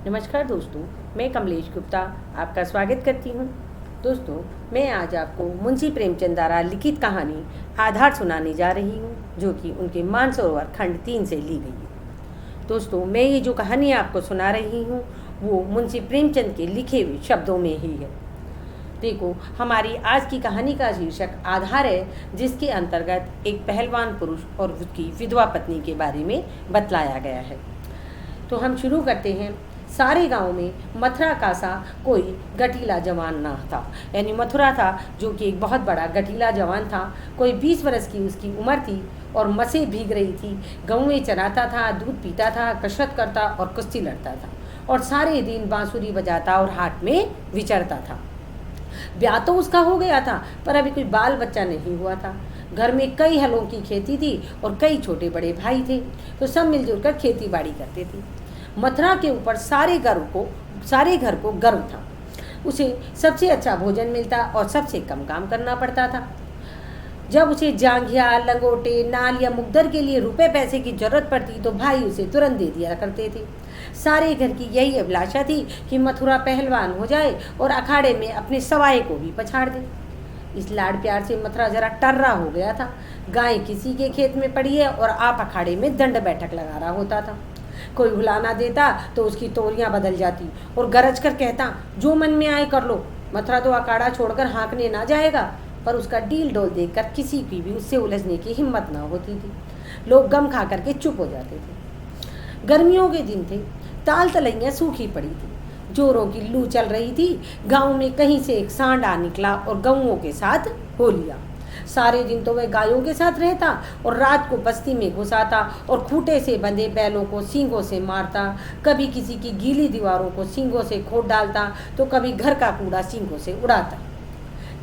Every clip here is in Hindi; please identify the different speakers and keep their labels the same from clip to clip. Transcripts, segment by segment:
Speaker 1: नमस्कार दोस्तों, मैं कमलेश गुप्ता आपका स्वागत करती हूँ। दोस्तों, मैं आज आपको मुंशी प्रेमचंद द्वारा लिखित कहानी आधार सुनाने जा रही हूँ, जो कि उनके मानसरोवर खंड 3 से ली गई है। दोस्तों, मैं ये जो कहानी आपको सुना रही हूँ वो मुंशी प्रेमचंद के लिखे हुए शब्दों में ही है। देखो, हमारी आज की कहानी का शीर्षक आधार है, जिसके अंतर्गत एक पहलवान पुरुष और उसकी विधवा पत्नी के बारे में बतलाया गया है। तो हम शुरू करते हैं। सारे गांव में मथुरा का सा कोई गठीला जवान ना था। यानी मथुरा था जो कि एक बहुत बड़ा गठीला जवान था। कोई 20 वर्ष की उसकी उम्र थी और मसें भीग रही थी। गाँव में चराता था, दूध पीता था, कसरत करता और कुश्ती लड़ता था और सारे दिन बांसुरी बजाता और हाट में विचरता था। ब्याह तो उसका हो गया था, पर अभी कोई बाल बच्चा नहीं हुआ था। घर में कई हलों की खेती थी और कई छोटे बड़े भाई थे, तो सब मिलजुल कर खेती बाड़ी करते थे। मथुरा के ऊपर सारे घर को गर्व था। उसे सबसे अच्छा भोजन मिलता और सबसे कम काम करना पड़ता था। जब उसे जांघिया, लंगोटे, नाल या मुकदर के लिए रुपए पैसे की जरूरत पड़ती तो भाई उसे तुरंत दे दिया करते थे। सारे घर की यही अभिलाषा थी कि मथुरा पहलवान हो जाए और अखाड़े में अपने सवाए को भी पछाड़ दे। इस लाड़ प्यार से मथुरा जरा टर्रा हो गया था। गाय किसी के खेत में पड़ी है और आप अखाड़े में दंड बैठक लगा रहा होता था। कोई हुलाना देता तो उसकी तोरियां बदल जाती और गरज कर कहता, जो मन में आए कर लो। मथुरा तो अखाड़ा छोड़कर हाँकने ना जाएगा, पर उसका डील डोल देखकर किसी की भी उससे उलझने की हिम्मत ना होती थी। लोग गम खा करके चुप हो जाते थे। गर्मियों के दिन थे, ताल तलैया सूखी पड़ी थी, जोरों की लू चल रही थी। गांव में कहीं से एक सांड आ निकला और गऊओं के साथ हो लिया। सारे दिन तो वह गायों के साथ रहता और रात को बस्ती में घुस आता और खूंटे से बंधे बैलों को सींगों से मारता। कभी किसी की गीली दीवारों को सींगों से खोद डालता तो कभी घर का कूड़ा सींगों से उड़ाता।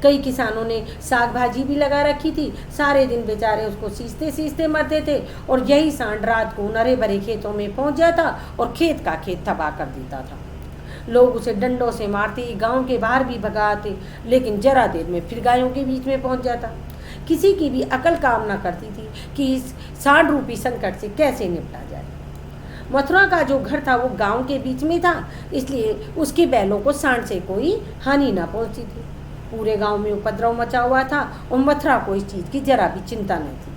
Speaker 1: कई किसानों ने साग भाजी भी लगा रखी थी। सारे दिन बेचारे उसको सींचते सींचते मरते थे और यही सांड रात को नरे भरे खेतों में पहुंच जाता और खेत का खेत तबाह कर देता था। लोग उसे डंडों से मारते, गांव के बाहर भी भगाते, लेकिन जरा देर में फिर गायों के बीच में पहुंच जाता। किसी की भी अकल काम ना करती थी कि इस सांड रूपी संकट से कैसे निपटा जाए। मथुरा का जो घर था वो गांव के बीच में था, इसलिए उसके बैलों को सांड से कोई हानि ना पहुंचती थी। पूरे गांव में उपद्रव मचा हुआ था और मथुरा को इस चीज़ की जरा भी चिंता नहीं थी।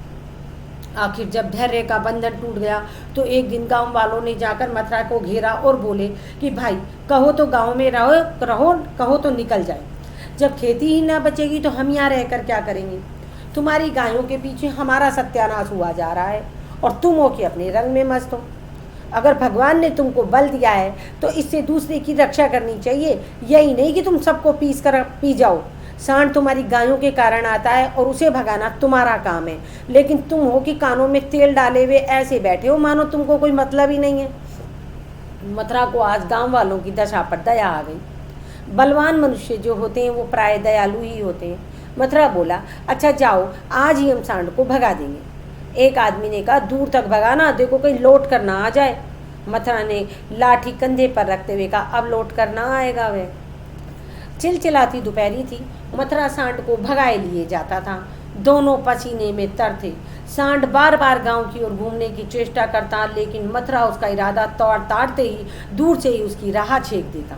Speaker 1: आखिर जब धैर्य का बंधन टूट गया तो एक दिन गांव वालों ने जाकर मथुरा को घेरा और बोले कि भाई, कहो तो गांव में रहो, कहो तो निकल जाए। जब खेती ही ना बचेगी तो हम यहाँ रहकर क्या करेंगे? तुम्हारी गायों के पीछे हमारा सत्यानाश हुआ जा रहा है और तुम हो कि अपने रंग में मस्त हो। अगर भगवान ने तुमको बल दिया है तो इससे दूसरे की रक्षा करनी चाहिए, यही नहीं कि तुम सबको पीस कर पी जाओ। सांड तुम्हारी गायों के कारण आता है और उसे भगाना तुम्हारा काम है, लेकिन तुम हो कि कानों में तेल डाले हुए ऐसे बैठे हो मानो तुमको कोई मतलब ही नहीं है। मथुरा को आज गांव वालों की दशा पर दया आ गई। बलवान मनुष्य जो होते हैं वो प्राय दयालु ही होते हैं। मथुरा बोला, अच्छा जाओ, आज ही हम सांड को भगा देंगे। एक आदमी ने कहा, दूर तक भगाना, देखो कहीं लौट कर ना आ जाए। मथुरा ने लाठी कंधे पर रखते हुए कहा, अब लौट कर ना आएगा वह। चिलचिलाती दोपहरी थी। मथुरा सांड को भगाए लिए जाता था। दोनों पसीने में तर थे। सांड बार बार गांव की ओर घूमने की चेष्टा करता, लेकिन मथुरा उसका इरादा ताड़ते ही दूर से ही उसकी राह छेक देता।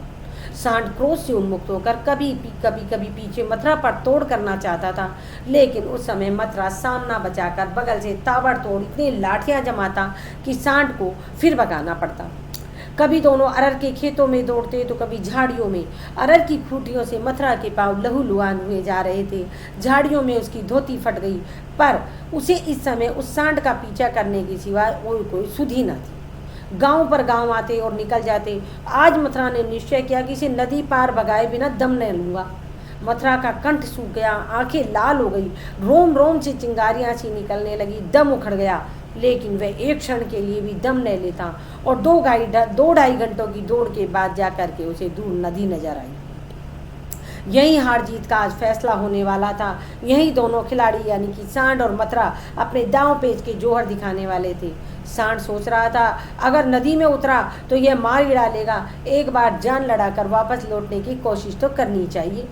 Speaker 1: सांड क्रोध से उन्मुक्त होकर कभी पीछे मथुरा पर तोड़ करना चाहता था, लेकिन उस समय मथुरा सामना बचाकर बगल से ताबड़तोड़ इतनी लाठियां जमाता कि सांड को फिर भगाना पड़ता। कभी दोनों अरहर के खेतों में दौड़ते तो कभी झाड़ियों में। अरहर की खूंटियों से मथुरा के पांव लहूलुहान हुए जा रहे थे। झाड़ियों में उसकी धोती फट गई, पर उसे इस समय उस सांड का पीछा करने के सिवाय और कोई सुधि न थी। गांव पर गांव आते और निकल जाते। आज मथुरा ने निश्चय किया कि इसे नदी पार भगाए बिना दम न लूँगा। मथुरा का कंठ सूख गया, आंखें लाल हो गई, रोम रोम से चिंगारियाँ सी निकलने लगी, दम उखड़ गया। लेकिन वह एक क्षण के लिए भी दम न लेता और 2-2.5 घंटों की दौड़ के बाद जाकर के उसे दूर नदी नजर आई। यही हार जीत का आज फैसला होने वाला था। यही दोनों खिलाड़ी यानी कि सांड और मथुरा अपने दांव पेच के जोहर दिखाने वाले थे। सांड सोच रहा था, अगर नदी में उतरा तो यह मार ही डालेगा, एक बार जान लड़ाकर वापस लौटने की कोशिश तो करनी चाहिए।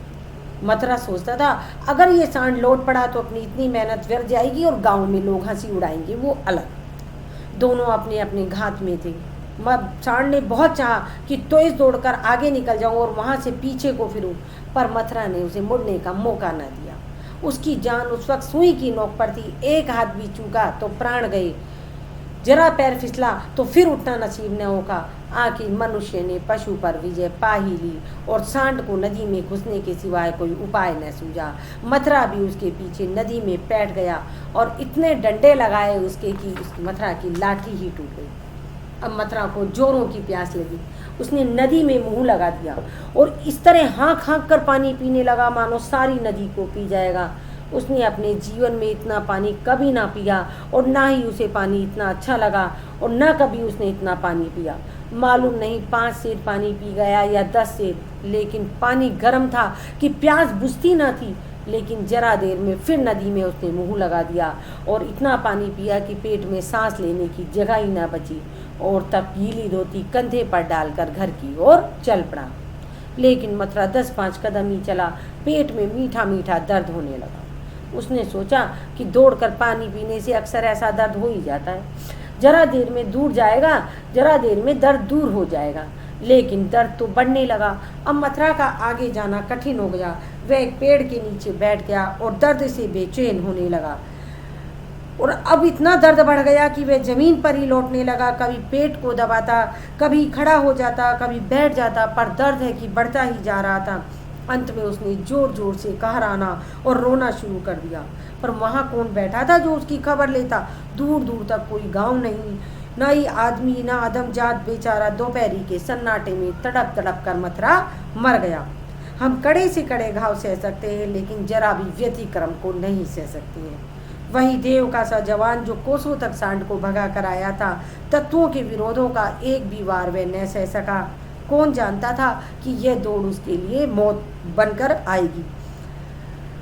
Speaker 1: मथुरा सोचता था, अगर ये सांड लौट पड़ा तो अपनी इतनी मेहनत व्यर्थ जाएगी और गांव में लोग हंसी उड़ाएंगे, वो अलग। दोनों अपने अपने घात में थे। सांड ने बहुत चाहा कि तेज दौड़कर आगे निकल जाऊं और वहाँ से पीछे को फिरूं, पर मथुरा ने उसे मुड़ने का मौका न दिया। उसकी जान उस वक्त सुई की नोक पर थी। एक हाथ भी चूका तो प्राण गए, जरा पैर फिसला तो फिर उठना नसीब न होगा। आखिर मनुष्य ने पशु पर विजय पा ही ली और सांड को नदी में घुसने के सिवाय कोई उपाय न सूझा। मथुरा भी उसके पीछे नदी में बैठ गया और इतने डंडे लगाए उसके कि उस मथुरा की लाठी ही टूट गई। अब मथुरा को जोरों की प्यास लगी। उसने नदी में मुंह लगा दिया और इस तरह हाँक हाँक कर पानी पीने लगा मानो सारी नदी को पी जाएगा। उसने अपने जीवन में इतना पानी कभी ना पिया और ना ही उसे पानी इतना अच्छा लगा और ना कभी उसने इतना पानी पिया। मालूम नहीं 5 सेर पानी पी गया या 10 सेर, लेकिन पानी गर्म था कि प्यास बुझती ना थी। लेकिन जरा देर में फिर नदी में उसने मुंह लगा दिया और इतना पानी पिया कि पेट में सांस लेने की जगह ही ना बची और तब गीली धोती कंधे पर डालकर घर की ओर चल पड़ा। लेकिन मथुरा 10-5 कदम ही चला, पेट में मीठा मीठा दर्द होने लगा। उसने सोचा कि दौड़कर पानी पीने से अक्सर ऐसा दर्द हो ही जाता है, जरा देर में दूर जाएगा, जरा देर में दर्द दूर हो जाएगा। लेकिन दर्द तो बढ़ने लगा। अब मथुरा का आगे जाना कठिन हो गया। वह एक पेड़ के नीचे बैठ गया और दर्द से बेचैन होने लगा और अब इतना दर्द बढ़ गया कि वह जमीन पर ही लौटने लगा। कभी पेट को दबाता, कभी खड़ा हो जाता, कभी बैठ जाता, पर दर्द है कि बढ़ता ही जा रहा था। अंत में उसने जोर जोर से कहराना और रोना शुरू कर दिया। पर वहाँ कौन बैठा था जो उसकी खबर लेता? दूर दूर तक कोई गांव नहीं, ना ही आदमी, ना आदमजात। बेचारा दोपहरी के सन्नाटे में तड़प तड़प कर मथुरा मर गया। हम कड़े से कड़े घाव सह सकते हैं, लेकिन जरा भी व्यतिक्रम को नहीं सह सकते हैं। वही देव का सा जवान जो कोसों तक सांड को भगा कर आया था, तत्वों के विरोधों का एक भी वार वह न सह सका। कौन जानता था कि यह दौड़ उसके लिए मौत बनकर आएगी,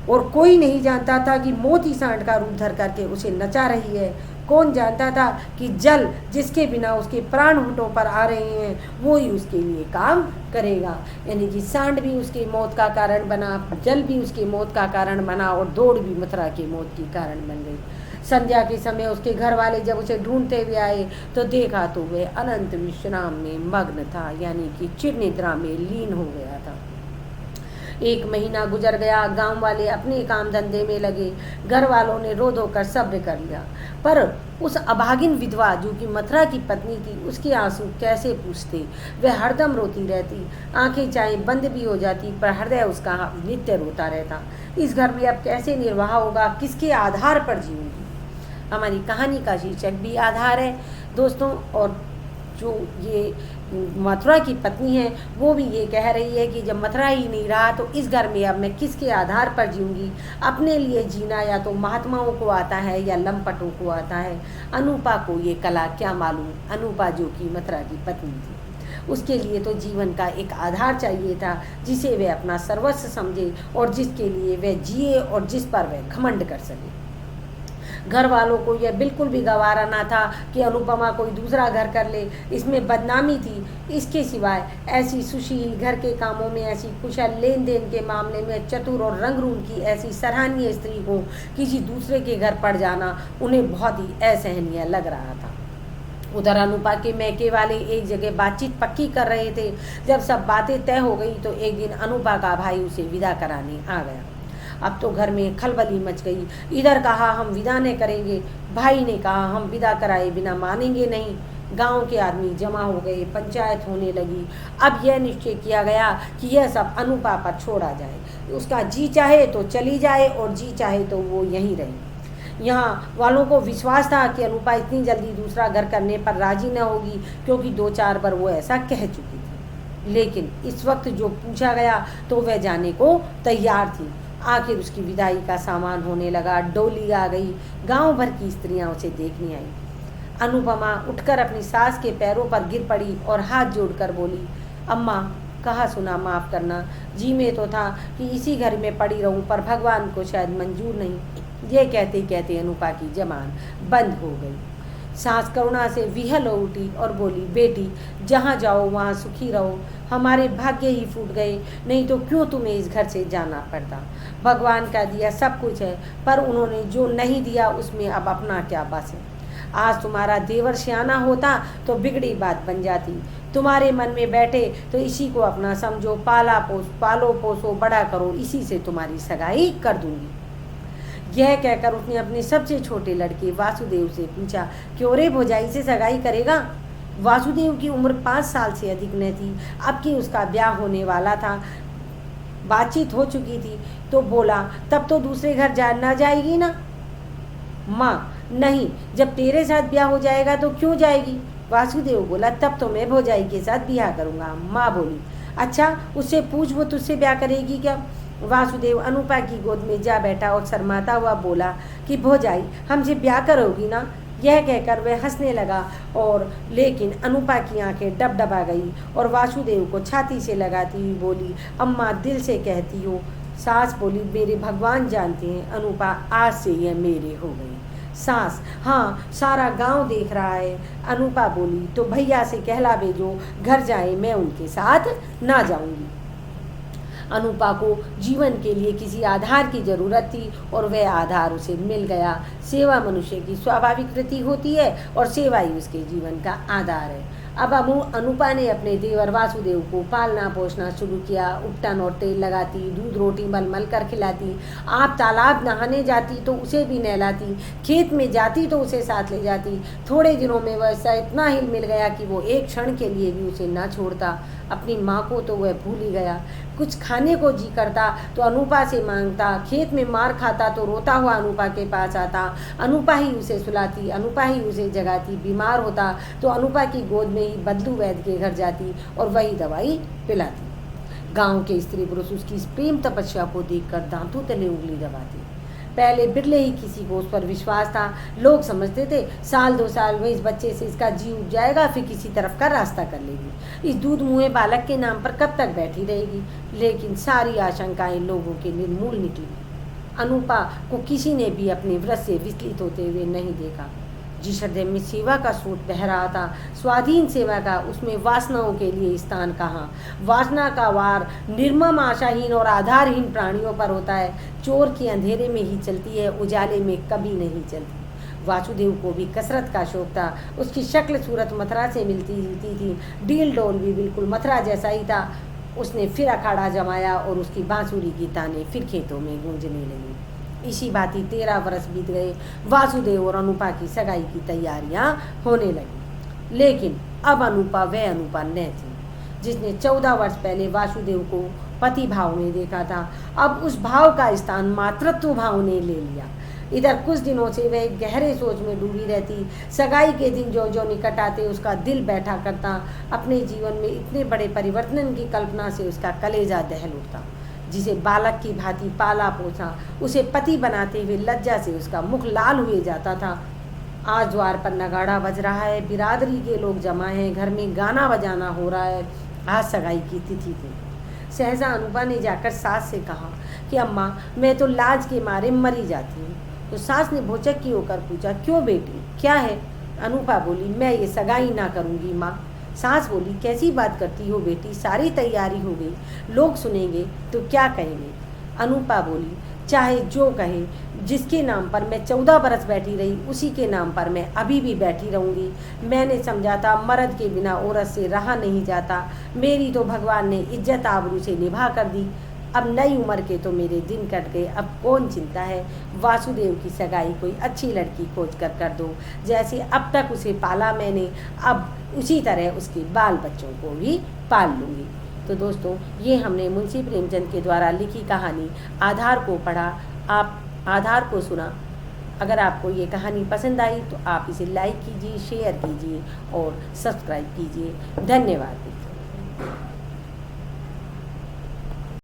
Speaker 1: और कोई नहीं जानता था कि मौत ही सांड का रूप धर करके उसे नचा रही है। कौन जानता था कि जल जिसके बिना उसके प्राण होठों पर आ रहे हैं वो ही उसके लिए काम करेगा। यानी कि सांड भी उसकी मौत का कारण बना, जल भी उसकी मौत का कारण बना और दौड़ भी मथुरा की मौत की कारण बन गई। संध्या के समय उसके घर वाले जब उसे ढूंढते हुए आए तो देखा तो वह अनंत विश्राम में मग्न था, यानी कि चिर निद्रा में लीन हो गया था। 1 महीना गुजर गया। गांव वाले अपने काम धंधे में लगे। घर वालों ने रो धो कर सब्र कर लिया, पर उस अभागिन विधवा जो कि मथुरा की पत्नी थी, उसके आंसू कैसे पूछते। वह हरदम रोती रहती, आंखें चाहे बंद भी हो जाती, पर हृदय उसका नित्य रोता रहता। इस घर में अब कैसे निर्वाह होगा, किसके आधार पर जीऊंगी। हमारी कहानी का शीर्षक भी आधार है दोस्तों, और जो ये मथुरा की पत्नी है वो भी ये कह रही है कि जब मथुरा ही नहीं रहा तो इस घर में अब मैं किसके आधार पर जीऊंगी। अपने लिए जीना या तो महात्माओं को आता है या लंपटों को आता है। अनूपा को ये कला क्या मालूम। अनूपा जो कि मथुरा की पत्नी थी, उसके लिए तो जीवन का एक आधार चाहिए था जिसे वह अपना सर्वस्व समझे और जिसके लिए वह जिए और जिस पर वह घमंड कर सके। घर वालों को यह बिल्कुल भी गवारा ना था कि अनुपमा कोई दूसरा घर कर ले, इसमें बदनामी थी। इसके सिवाय ऐसी सुशील, घर के कामों में ऐसी कुशल, लेन देन के मामले में चतुर और रंगरूम की ऐसी सराहनीय स्त्री को किसी दूसरे के घर पड़ जाना उन्हें बहुत ही असहनीय लग रहा था। उधर अनुपा के मैके वाले एक जगह बातचीत पक्की कर रहे थे। जब सब बातें तय हो गई तो एक दिन अनुपा का भाई उसे विदा कराने आ गया। अब तो घर में खलबली मच गई। इधर कहा हम विदा नहीं करेंगे, भाई ने कहा हम विदा कराए बिना मानेंगे नहीं। गांव के आदमी जमा हो गए, पंचायत होने लगी। अब यह निश्चय किया गया कि यह सब अनुपा पर छोड़ा जाए। उसका जी चाहे तो चली जाए और जी चाहे तो वो यहीं रहे। यहाँ वालों को विश्वास था कि अनुपा इतनी जल्दी दूसरा घर करने पर राजी न होगी, क्योंकि 2-4 बार वो ऐसा कह चुकी थी। लेकिन इस वक्त जो पूछा गया तो वह जाने को तैयार थी। आखिर उसकी विदाई का सामान होने लगा। डोली आ गई। गांव भर की स्त्रियां उसे देखने आई। अनुपमा उठकर अपनी सास के पैरों पर गिर पड़ी और हाथ जोड़कर बोली, अम्मा कहा सुना माफ़ करना। जी में तो था कि इसी घर में पड़ी रहूं, पर भगवान को शायद मंजूर नहीं। ये कहते कहते अनुपा की जबान बंद हो गई। सास करुणा से विहल हो उठी और बोली, बेटी जहाँ जाओ वहाँ सुखी रहो। हमारे भाग्य ही फूट गए, नहीं तो क्यों तुम्हें इस घर से जाना पड़ता। भगवान का दिया सब कुछ है, पर उन्होंने जो नहीं दिया उसमें अब अपना क्या बस है। आज तुम्हारा देवर सियाना होता तो बिगड़ी बात बन जाती। तुम्हारे मन में बैठे तो इसी को अपना समझो, पालो पोसो बड़ा करो, इसी से तुम्हारी सगाई कर दूंगी। यह कहकर उसने अपने सबसे छोटे लड़के वासुदेव से पूछा, क्यों रे भौजाई से सगाई करेगा? वासुदेव की उम्र 5 साल से अधिक न थी, अब कि उसका ब्याह होने वाला था, बातचीत हो चुकी थी, तो बोला, तब तो दूसरे घर ना जाएगी ना? माँ, नहीं, जब तेरे साथ ब्याह हो जाएगा तो क्यों जाएगी? वासुदेव बोला, तब तो मैं भौजाई के साथ ब्याह करूँगा। माँ बोली, अच्छा, उससे पूछ, वो तुझसे ब्याह करेगी क्या? वासुदेव अनुपा की गोद में जा बैठा और शर्माता हुआ बोला कि भौजाई, हमसे ब्याह करोगी ना? यह कहकर वह हंसने लगा, और लेकिन अनुपा की आंखें डबडबा गई और वासुदेव को छाती से लगाती हुई बोली, अम्मा दिल से कहती हो। सास बोली, मेरे भगवान जानते हैं अनुपा, आज से यह मेरे हो गई। सास, हाँ, सारा गांव देख रहा है। अनुपा बोली, तो भैया से कहला भेजो, घर जाए, मैं उनके साथ ना जाऊंगी। अनुपा को जीवन के लिए किसी आधार की ज़रूरत थी और वह आधार उसे मिल गया। सेवा मनुष्य की स्वाभाविक कृति होती है और सेवा ही उसके जीवन का आधार है। अब अनुपा ने अपने देवर वासुदेव को पालना पोसना शुरू किया। उपटन और तेल लगाती, दूध रोटी मल कर खिलाती। आप तालाब नहाने जाती तो उसे भी नहलाती, खेत में जाती तो उसे साथ ले जाती। थोड़े दिनों में वह इतना हिल मिल गया कि वो एक क्षण के लिए भी उसे ना छोड़ता। अपनी माँ को तो वह भूल ही गया। कुछ खाने को जी करता तो अनुपा से मांगता, खेत में मार खाता तो रोता हुआ अनुपा के पास आता। अनुपा ही उसे सुलाती, अनुपा ही उसे जगाती। बीमार होता तो अनुपा की गोद में ही बदलू वैद्य के घर जाती और वही दवाई पिलाती। गांव के स्त्री पुरुष उसकी इस प्रेम तपस्या को देखकर दांतों तले उंगली दबाते। पहले बिरले ही किसी को उस पर विश्वास था। लोग समझते थे 1-2 साल में इस बच्चे से इसका जी उठ जाएगा, फिर किसी तरफ का रास्ता कर लेगी। इस दूध मुँहे बालक के नाम पर कब तक बैठी रहेगी? लेकिन सारी आशंकाएं लोगों के निर्मूल निकली। अनुपा को किसी ने भी अपने व्रत से विचलित होते हुए नहीं देखा। जिस हृदय में सेवा का स्रोत बह रहा था, स्वाधीन सेवा का, उसमें वासनाओं के लिए स्थान कहाँ? वासना का वार निर्मम, आशाहीन और आधारहीन प्राणियों पर होता है। चोर की अंधेरे में ही चलती है, उजाले में कभी नहीं चलती। वासुदेव को भी कसरत का शौक था। उसकी शक्ल सूरत मथुरा से मिलती जुलती थी। डील डोल भी बिल्कुल मथुरा जैसा ही था। उसने फिर अखाड़ा जमाया और उसकी बांसुरी की तानें फिर खेतों में गूंजने लगी। इसी भांति 13 वर्ष बीत गए। वासुदेव और अनुपा की सगाई की तैयारियां होने लगी। लेकिन अब अनुपा वह अनुपा न थी जिसने 14 वर्ष पहले वासुदेव को पति भाव में देखा था। अब उस भाव का स्थान मातृत्व भाव ने ले लिया। इधर कुछ दिनों से वह गहरे सोच में डूबी रहती। सगाई के दिन जो जो निकट आते उसका दिल बैठा करता। अपने जीवन में इतने बड़े परिवर्तन की कल्पना से उसका कलेजा दहल उठता। जिसे बालक की भांति पाला पोसा, उसे पति बनाते हुए लज्जा से उसका मुख लाल हुए जाता था। आज द्वार पर नगाड़ा बज रहा है, बिरादरी के लोग जमा हैं, घर में गाना बजाना हो रहा है। आज सगाई की तिथि थी। सहसा अनुपा ने जाकर सास से कहा कि अम्मा, मैं तो लाज के मारे मरी जाती हूँ। तो सास ने भौचक्की होकर पूछा, क्यों बेटी, क्या है? अनुपा बोली, मैं ये सगाई ना करूँगी माँ। सास बोली, कैसी बात करती हो बेटी, सारी तैयारी हो गई, लोग सुनेंगे तो क्या कहेंगे? अनुपा बोली, चाहे जो कहे, जिसके नाम पर मैं 14 बरस बैठी रही उसी के नाम पर मैं अभी भी बैठी रहूँगी। मैंने समझा था मर्द के बिना औरत से रहा नहीं जाता। मेरी तो भगवान ने इज्जत आबरू से निभा कर दी। अब नई उम्र के तो मेरे दिन कट गए, अब कौन चिंता है? वासुदेव की सगाई कोई अच्छी लड़की खोज कर दो। जैसे अब तक उसे पाला मैंने, अब उसी तरह उसके बाल बच्चों को भी पाल लूँगी। तो दोस्तों, ये हमने मुंशी प्रेमचंद के द्वारा लिखी कहानी आधार को पढ़ा, आप आधार को सुना। अगर आपको ये कहानी पसंद आई तो आप इसे लाइक कीजिए, शेयर कीजिए और सब्सक्राइब कीजिए। धन्यवाद।